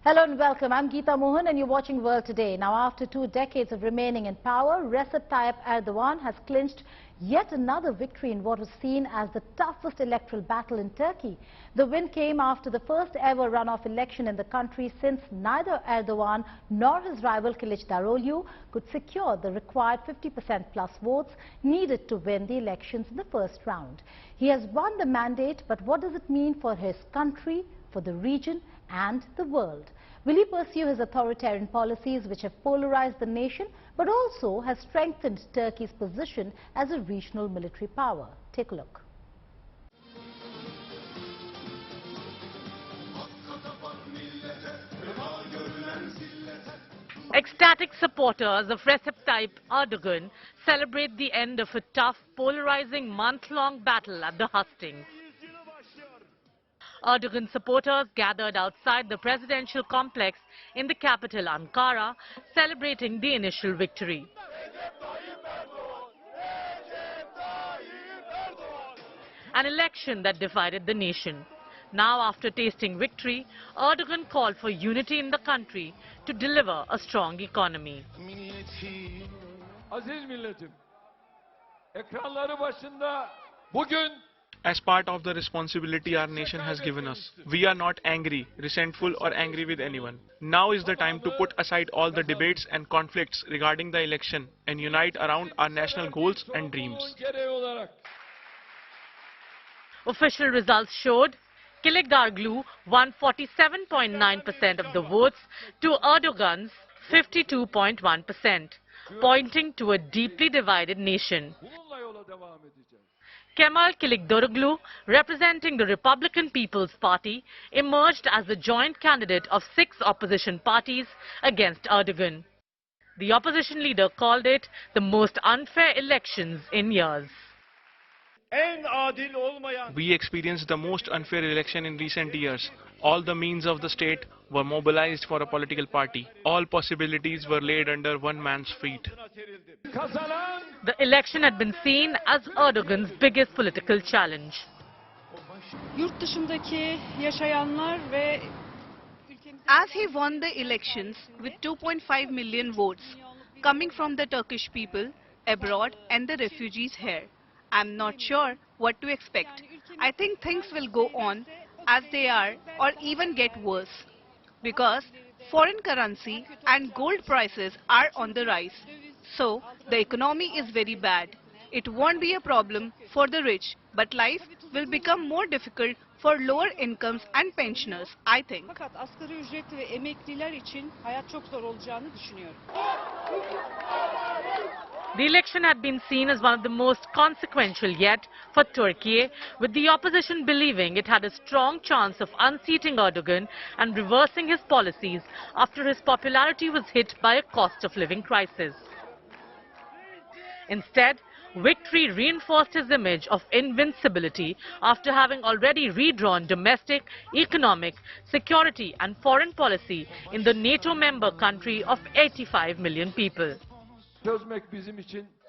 Hello and welcome. I'm Geeta Mohan and you're watching World Today. Now, after 2 decades of remaining in power, Recep Tayyip Erdogan has clinched yet another victory in what was seen as the toughest electoral battle in Turkey. The win came after the first ever runoff election in the country since neither Erdogan nor his rival Kılıçdaroğlu could secure the required 50% plus votes needed to win the elections in the first round. He has won the mandate, but what does it mean for his country, for the region and the world? Will he pursue his authoritarian policies which have polarized the nation but also has strengthened Turkey's position as a regional military power? Take a look. Ecstatic supporters of Recep Tayyip Erdogan celebrate the end of a tough, polarizing month-long battle at the hustings. Erdogan supporters gathered outside the presidential complex in the capital Ankara, celebrating the initial victory. An election that divided the nation. Now, after tasting victory, Erdogan called for unity in the country to deliver a strong economy. Aziz milletim, ekranları başında bugün as part of the responsibility our nation has given us, we are not angry, resentful or angry with anyone. Now is the time to put aside all the debates and conflicts regarding the election and unite around our national goals and dreams. Official results showed Kılıçdaroğlu won 47.9% of the votes to Erdogan's 52.1%, pointing to a deeply divided nation. Kemal Kılıçdaroğlu, representing the Republican People's Party, emerged as the joint candidate of 6 opposition parties against Erdogan. The opposition leader called it the most unfair elections in years. We experienced the most unfair election in recent years. All the means of the state were mobilized for a political party. All possibilities were laid under one man's feet. The election had been seen as Erdogan's biggest political challenge. As he won the elections with 2.5 million votes coming from the Turkish people, abroad and the refugees here, I'm not sure what to expect. I think things will go on as they are or even get worse because foreign currency and gold prices are on the rise. So the economy is very bad. It won't be a problem for the rich, but life will become more difficult for lower incomes and pensioners, I think. The election had been seen as one of the most consequential yet for Turkey, with the opposition believing it had a strong chance of unseating Erdogan and reversing his policies after his popularity was hit by a cost of living crisis. Instead, victory reinforced his image of invincibility after having already redrawn domestic, economic, security and foreign policy in the NATO member country of 85 million people.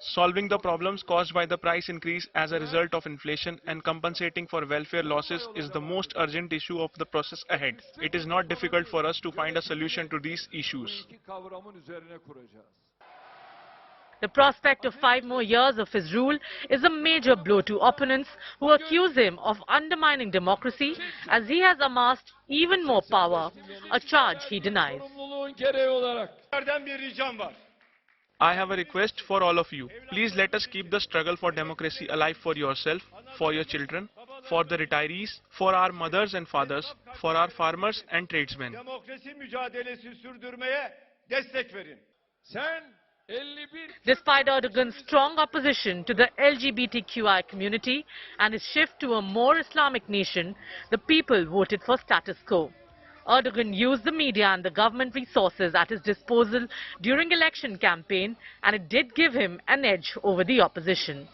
Solving the problems caused by the price increase as a result of inflation and compensating for welfare losses is the most urgent issue of the process ahead. It is not difficult for us to find a solution to these issues. The prospect of 5 more years of his rule is a major blow to opponents who accuse him of undermining democracy as he has amassed even more power, a charge he denies. I have a request for all of you. Please let us keep the struggle for democracy alive for yourself, for your children, for the retirees, for our mothers and fathers, for our farmers and tradesmen. Despite Erdogan's strong opposition to the LGBTQI community and his shift to a more Islamic nation, the people voted for status quo. Erdogan used the media and the government resources at his disposal during election campaign, and it did give him an edge over the opposition.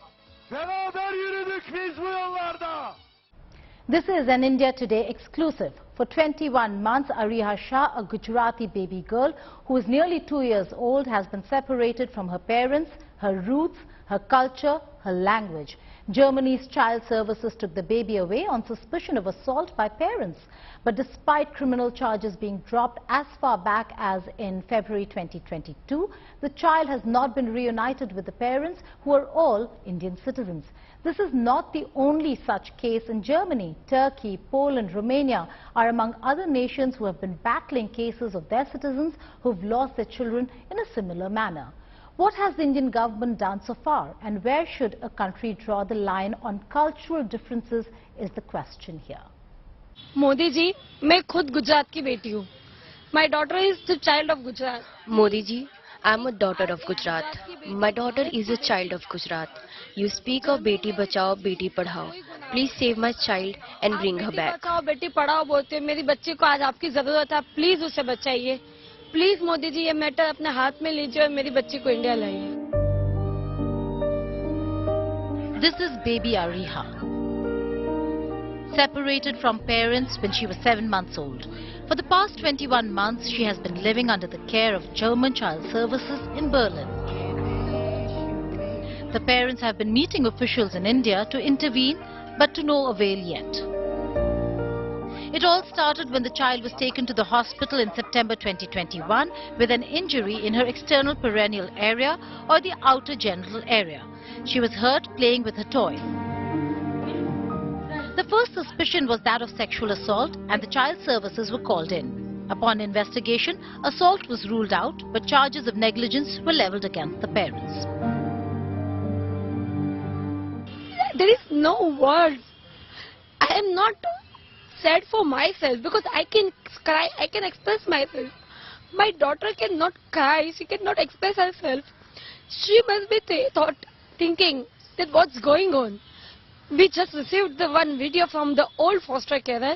This is an India Today exclusive. For 21 months, Ariha Shah, a Gujarati baby girl who is nearly 2 years old, has been separated from her parents, her roots, her culture, her language. Germany's child services took the baby away on suspicion of assault by parents. But despite criminal charges being dropped as far back as in February 2022, the child has not been reunited with the parents, who are all Indian citizens. This is not the only such case in Germany. Turkey, Poland, Romania are among other nations who have been battling cases of their citizens who have lost their children in a similar manner. What has the Indian government done so far, and where should a country draw the line on cultural differences is the question here. Modi ji, मैं खुद गुजरात की बेटी हूँ. My daughter is the child of Gujarat. Modi ji, I am a daughter of Gujarat. My daughter is a child of Gujarat. You speak of Beti Bachao, Beti Padhao. Please save my child and bring her back. Beti Bachao Beti Padhao बोलते हैं. मेरी बच्ची को आज आपकी जरूरत है. Please उसे बचाइए. प्लीज मोदी जी, ये मैटर अपने हाथ में लीजिए और मेरी बच्ची को इंडिया लाइए. This is baby Ariha, separated from parents when she was 7 months old. For the past 21 months, she has been living under the care of German child services in Berlin. The parents have been meeting officials in India to intervene, but to no avail yet. It all started when the child was taken to the hospital in September 2021 with an injury in her external perineal area or the outer genital area. She was hurt playing with her toys. The first suspicion was that of sexual assault, and the child services were called in. Upon investigation, assault was ruled out, but charges of negligence were leveled against the parents. There is no words. I am not sad for myself because I can cry, I can express myself. My daughter cannot cry, she cannot express herself. She must be thinking that what's going on. We just received the one video from the old foster carer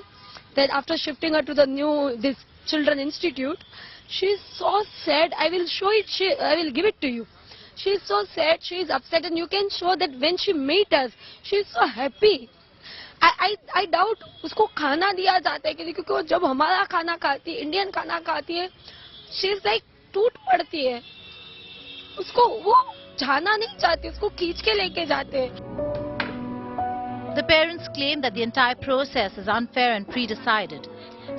that after shifting her to the new this children institute, she's so sad. I will show it. I will give it to you. She's so sad. She is upset, and you can show that when she meet us, she's so happy. I doubt उसको खाना दिया जाता है क्योंकि वो जब हमारा खाना खाती है, इंडियन खाना खाती है, she's like टूट पड़ती है. उसको वो जाना नहीं चाहती, उसको खींच के लेके जाते हैं. The parents claim that the entire process is unfair and pre-decided.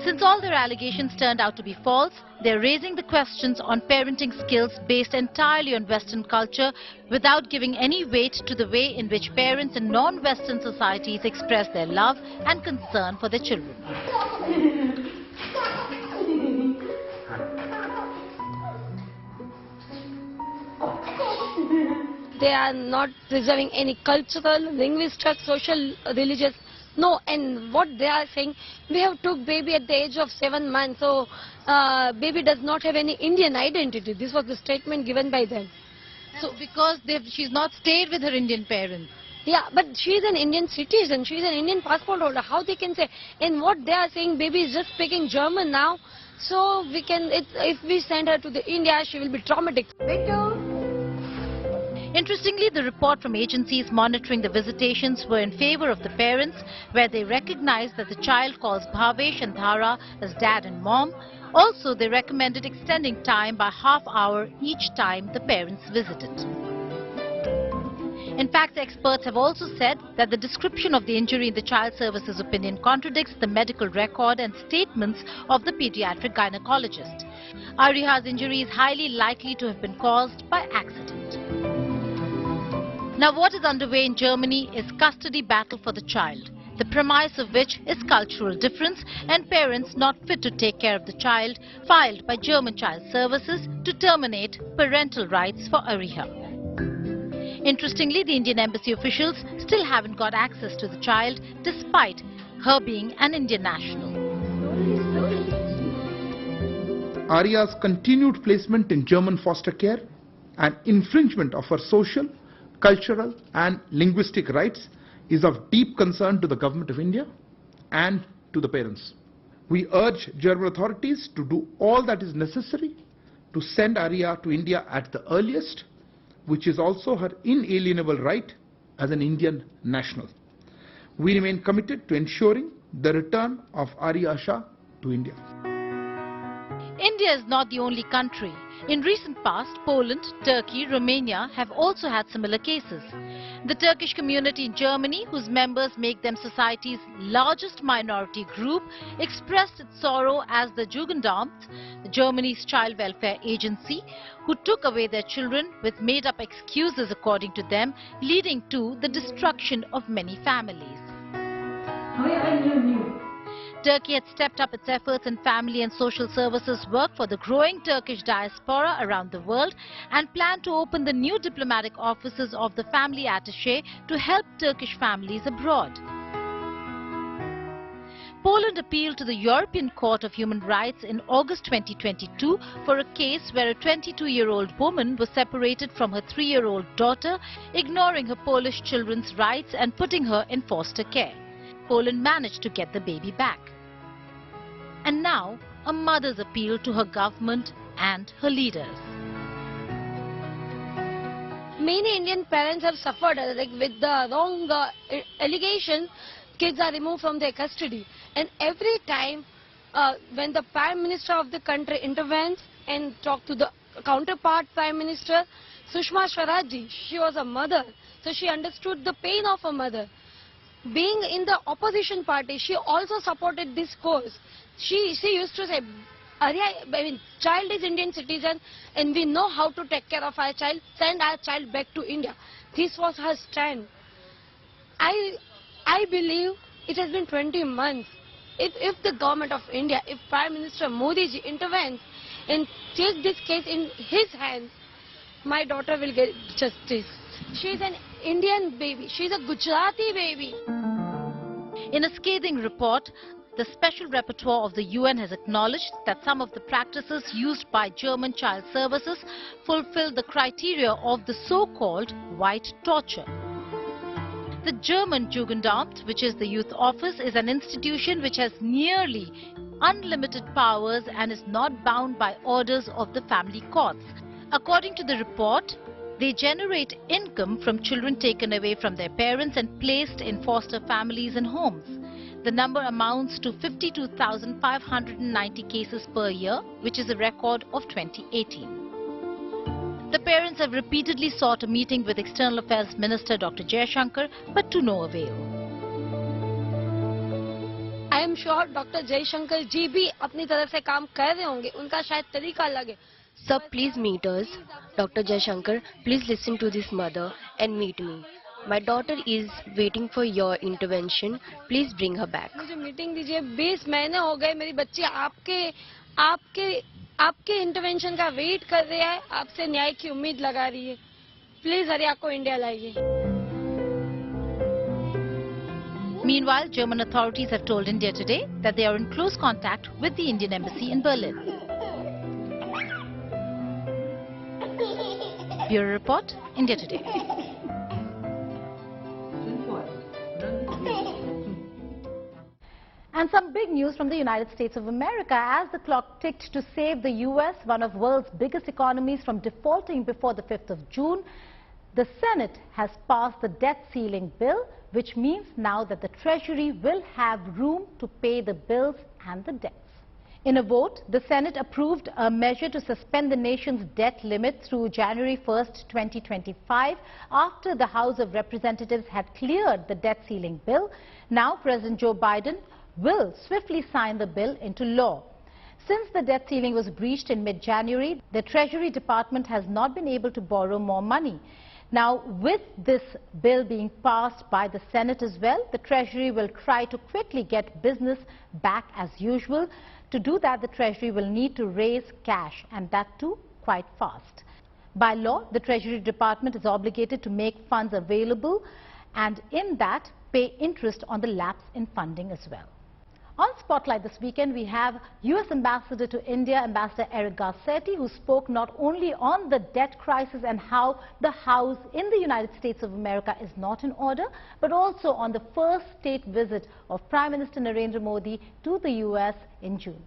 Since all their allegations turned out to be false, they are raising the questions on parenting skills based entirely on Western culture without giving any weight to the way in which parents in non-Western societies express their love and concern for their children. They are not preserving any cultural, linguistic, social, religious. No, and what they are saying, we have took baby at the age of 7 months, so baby does not have any Indian identity. This was the statement given by them. So because she's not stayed with her Indian parents. Yeah, but she is an Indian citizen. She is an Indian passport holder. How they can say? And what they are saying, baby is just speaking German now, so we can. If we send her to the India, she will be traumatic. Interestingly, the report from agencies monitoring the visitations were in favor of the parents, where they recognized that the child calls Bhavesh and Dhara as dad and mom. Also, they recommended extending time by half-hour each time the parents visited. In fact, experts have also said that the description of the injury in the child services opinion contradicts the medical record and statements of the pediatric gynecologist. Ariha's injury is highly likely to have been caused by accident. Now, what is underway in Germany is custody battle for the child, the premise of which is cultural difference and parents not fit to take care of the child, filed by German child services to terminate parental rights for Ariha. Interestingly, the Indian embassy officials still haven't got access to the child despite her being an Indian national. Ariha's continued placement in German foster care and infringement of her social, cultural and linguistic rights is of deep concern to the Government of India and to the parents. We urge German authorities to do all that is necessary to send Ariha to India at the earliest, which is also her inalienable right as an Indian national. We remain committed to ensuring the return of Ariha Shah to India. India is not the only country. In recent past, Poland, Turkey, Romania have also had similar cases. The Turkish community in Germany, whose members make them society's largest minority group, expressed its sorrow as the Jugendamt, Germany's child welfare agency, who took away their children with made-up excuses according to them, leading to the destruction of many families. Turkey had stepped up its efforts in family and social services work for the growing Turkish diaspora around the world and planned to open the new diplomatic offices of the family attaché to help Turkish families abroad. Poland appealed to the European Court of Human Rights in August 2022 for a case where a 22-year-old woman was separated from her 3-year-old daughter, ignoring her Polish children's rights and putting her in foster care. Poland managed to get the baby back. And now, a mother's appeal to her government and her leaders. Many Indian parents have suffered with the wrong allegations. Kids are removed from their custody. And every time when the Prime Minister of the country intervenes and talks to the counterpart Prime Minister, Sushma Swaraj ji, she was a mother, so she understood the pain of a mother. Being in the opposition party, she also supported this cause. She used to say, child is Indian citizen and we know how to take care of our child, send our child back to India. This was her stand. I believe it has been 20 months. If the government of India, if Prime Minister Modi ji intervenes and takes this case in his hands, my daughter will get justice. She is an Indian baby. She is a Gujarati baby. In a scathing report, the Special Rapporteur of the UN has acknowledged that some of the practices used by German child services fulfill the criteria of the so-called white torture. The German Jugendamt, which is the youth office, is an institution which has nearly unlimited powers and is not bound by orders of the family courts. According to the report, they generate income from children taken away from their parents and placed in foster families and homes. The number amounts to 52,590 cases per year, which is a record of 2018. The parents have repeatedly sought a meeting with External Affairs Minister Dr. Jaishankar, but to no avail. I am sure Dr. Jaishankar ji bhi apni taraf se kaam kar rahe honge. Unka shayad tarika lage. Sir, please meet us. Dr. Jaishankar, please listen to this mother and meet me. My daughter is waiting for your intervention. Please bring her back. मुझे meeting दीजिए. 20 महीने हो गए मेरी बच्ची आपके intervention का wait कर रही है. आपसे न्याय की उम्मीद लगा रही है. प्लीज हरिया को इंडिया लाइए. Meanwhile, German authorities have told India today that they are in close contact with the Indian embassy in Berlin. Bureau Report, India Today. And some big news from the United States of America. As the clock ticked to save the U.S., one of the world's biggest economies, from defaulting before the 5th of June, the Senate has passed the debt ceiling bill, which means now that the Treasury will have room to pay the bills and the debts. In a vote, the Senate approved a measure to suspend the nation's debt limit through January 1st, 2025, after the House of Representatives had cleared the debt ceiling bill. Now, President Joe Biden will swiftly sign the bill into law. Since the debt ceiling was breached in mid-January, the Treasury Department has not been able to borrow more money. Now, with this bill being passed by the Senate as well, the Treasury will try to quickly get business back as usual. To do that, the Treasury will need to raise cash, and that too quite fast. By law, the Treasury Department is obligated to make funds available, and in that, pay interest on the lapse in funding as well. On Spotlight this weekend, we have U.S. Ambassador to India, Ambassador Eric Garcetti, who spoke not only on the debt crisis and how the House in the United States of America is not in order, but also on the first state visit of Prime Minister Narendra Modi to the U.S. in June.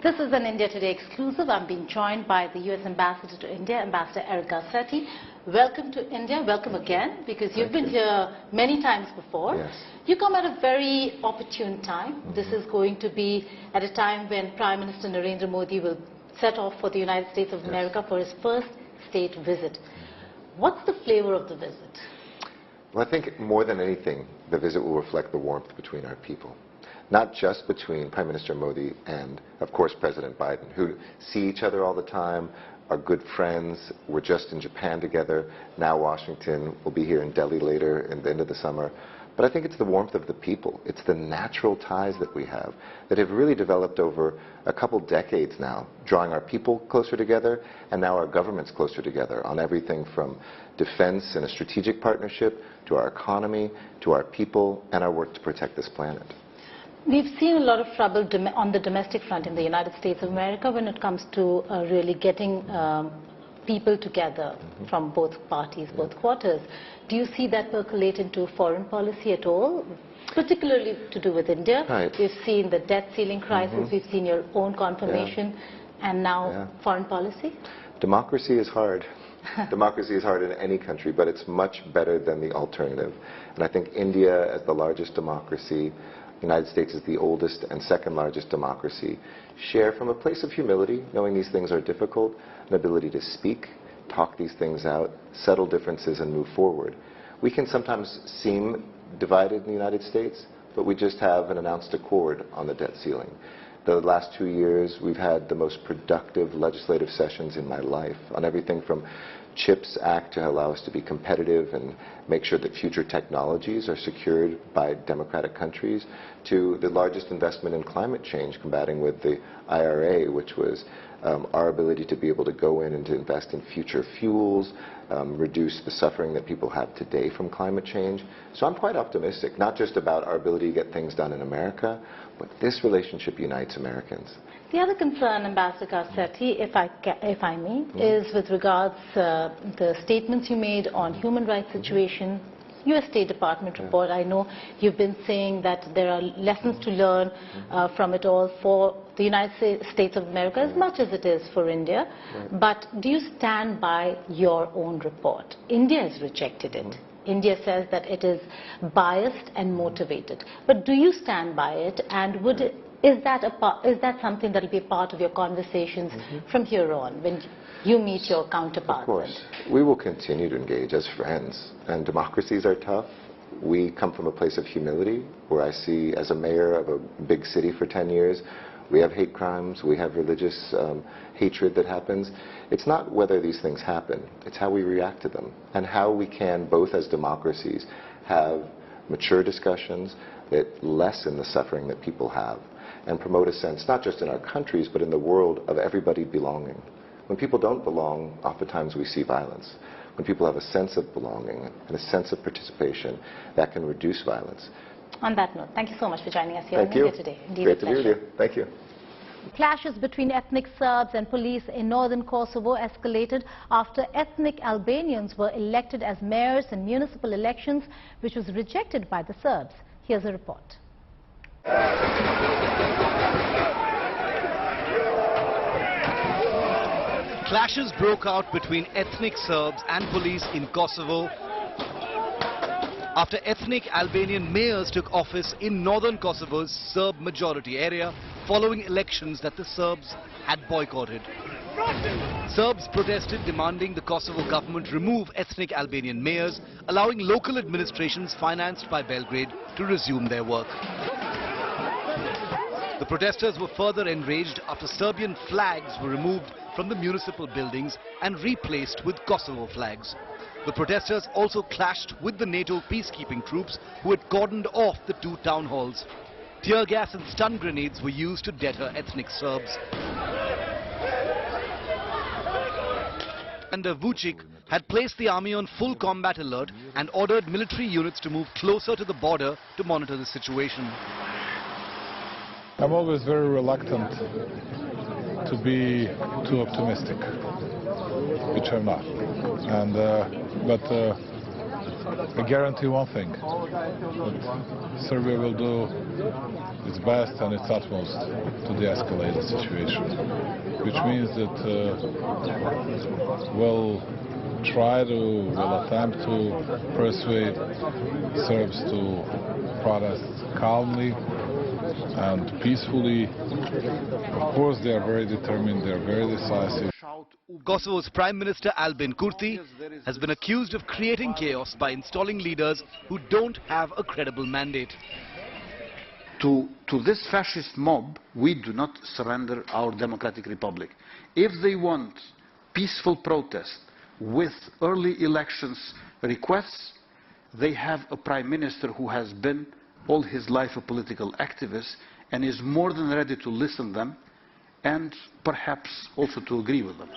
This is an India Today exclusive. I'm being joined by the U.S. Ambassador to India, Ambassador Eric Garcetti. welcome to India, welcome again, because you've been here many times before. Yes. You come at a very opportune time. This is going to be at a time when Prime Minister Narendra Modi will set off for the United States of America for his first state visit. What's the flavor of the visit? Well, I think more than anything, the visit will reflect the warmth between our people. Not just between Prime Minister Modi and, of course, President Biden, who see each other all the time, are good friends. We're just in Japan together, now Washington. We'll be here in Delhi later in the end of the summer. But I think it's the warmth of the people. It's the natural ties that we have that have really developed over a couple decades now, drawing our people closer together and now our governments closer together on everything from defense and a strategic partnership to our economy, to our people, and our work to protect this planet. We've seen a lot of trouble on the domestic front in the United States of America when it comes to really getting people together from both parties, both quarters. Do you see that percolate into foreign policy at all, particularly to do with India? Right. We've seen the debt ceiling crisis, we've seen your own confirmation, and now foreign policy? Democracy is hard. Democracy is hard in any country, but it's much better than the alternative. And I think India, as the largest democracy, the United States is the oldest and second largest democracy, share from a place of humility, knowing these things are difficult, an ability to speak, talk these things out, settle differences, and move forward. We can sometimes seem divided in the United States, but we just have an announced accord on the debt ceiling. The last 2 years, we've had the most productive legislative sessions in my life on everything from CHIPS Act to allow us to be competitive and make sure that future technologies are secured by democratic countries, to the largest investment in climate change, combating with the IRA, which was our ability to be able to go in and to invest in future fuels, reduce the suffering that people have today from climate change. So I'm quite optimistic, not just about our ability to get things done in America, but this relationship unites Americans. The other concern, Ambassador Garcetti, if I may, is with regards the statements you made on human rights situation, U.S. State Department report. I know you've been saying that there are lessons to learn from it all for the United States of America as much as it is for India. But do you stand by your own report? India has rejected it. India says that it is biased and motivated. But do you stand by it, and is that something that will be a part of your conversations from here on when you meet your counterparts? Of course. We will continue to engage as friends. And democracies are tough. We come from a place of humility, where I see, as a mayor of a big city for 10 years, we have hate crimes, we have religious hatred that happens. It's not whether these things happen, it's how we react to them, and how we can, both as democracies, have mature discussions that lessen the suffering that people have, and promote a sense, not just in our countries, but in the world, of everybody belonging. When people don't belong, oftentimes we see violence. When people have a sense of belonging and a sense of participation, that can reduce violence. On that note, thank you so much for joining us here in India today. Indeed, Great to be with you. Thank you. Clashes between ethnic Serbs and police in northern Kosovo escalated after ethnic Albanians were elected as mayors in municipal elections, which was rejected by the Serbs. Here's a report. Clashes broke out between ethnic Serbs and police in Kosovo after ethnic Albanian mayors took office in northern Kosovo's Serb majority area following elections that the Serbs had boycotted. Serbs protested, demanding the Kosovo government remove ethnic Albanian mayors, allowing local administrations financed by Belgrade to resume their work. The protesters were further enraged after Serbian flags were removed from the municipal buildings and replaced with Kosovo flags. The protesters also clashed with the NATO peacekeeping troops who had cordoned off the two town halls. Tear gas and stun grenades were used to deter ethnic Serbs. Commander Vucic had placed the army on full combat alert and ordered military units to move closer to the border to monitor the situation. I'm always very reluctant to be too optimistic, which I'm not. But I guarantee one thing, that Serbia will do its best and its utmost to de-escalate the situation, which means that we'll try to, will attempt to persuade Serbs to protest calmly and peacefully. Of course, they are very determined, they are very decisive. Kosovo's Prime Minister Albin Kurti has been accused of creating chaos by installing leaders who don't have a credible mandate. To this fascist mob, we do not surrender our democratic republic. If they want peaceful protest with early elections requests, they have a prime minister who has been all his life a political activist and is more than ready to listen to them and perhaps also to agree with them.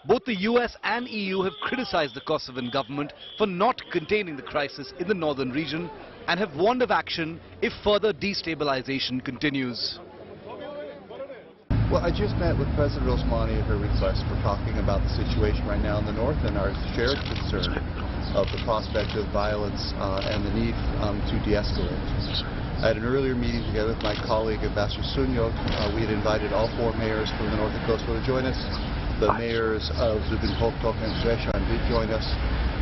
Both the US and EU have criticized the Kosovan government for not containing the crisis in the northern region and have warned of action if further destabilization continues. Well, I just met with President Osmani at her request for talking about the situation right now in the north and our shared concern of the prospect of violence and the need to de-escalate. I had an earlier meeting together with my colleague Ambassador Sunyok. We had invited all 4 mayors from the north of Kosovo to join us. The mayors of Zubin Potok and Zreshan did join us,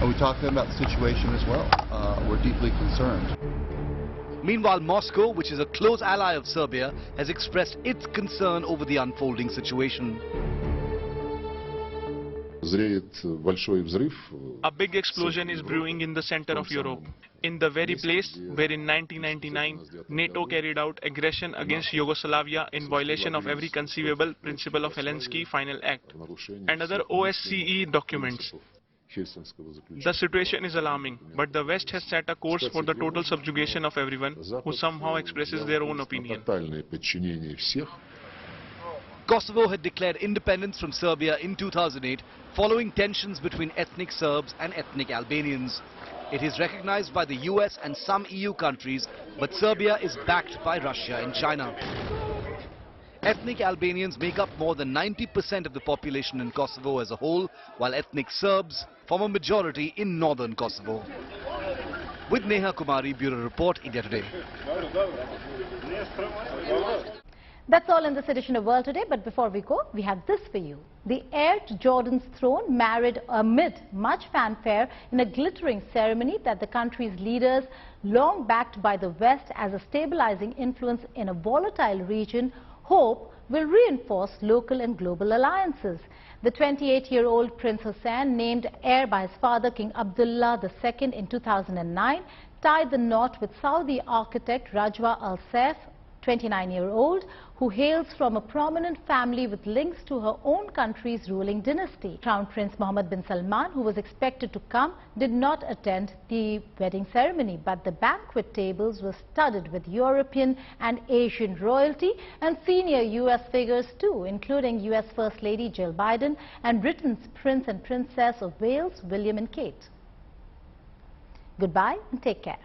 and we talked to them about the situation as well. We're deeply concerned. Meanwhile, Moscow, which is a close ally of Serbia, has expressed its concern over the unfolding situation. A big explosion is brewing in the center of Europe, in the very place where in 1999 NATO carried out aggression against Yugoslavia in violation of every conceivable principle of Helsinki Final Act and other OSCE documents. The situation is alarming, but the West has set a course for the total subjugation of everyone who somehow expresses their own opinion. Kosovo had declared independence from Serbia in 2008 following tensions between ethnic Serbs and ethnic Albanians. It is recognized by the US and some EU countries, but Serbia is backed by Russia and China. Ethnic Albanians make up more than 90% of the population in Kosovo as a whole, while ethnic Serbs form a majority in northern Kosovo. With Neha Kumari, Bureau Report, India Today. That's all in this edition of World Today, but before we go, we have this for you. The heir to Jordan's throne married amid much fanfare in a glittering ceremony that the country's leaders, long backed by the West as a stabilizing influence in a volatile region, hope will reinforce local and global alliances. The 28-year-old Prince Hussein, named heir by his father King Abdullah II in 2009, tied the knot with Saudi architect Rajwa Al Saif, 29-year-old, who hails from a prominent family with links to her own country's ruling dynasty. Crown Prince Mohammed bin Salman, who was expected to come, did not attend the wedding ceremony, but the banquet tables were studded with European and Asian royalty and senior US figures too, including US First Lady Jill Biden and Britain's Prince and Princess of Wales, William and Kate. Goodbye and take care.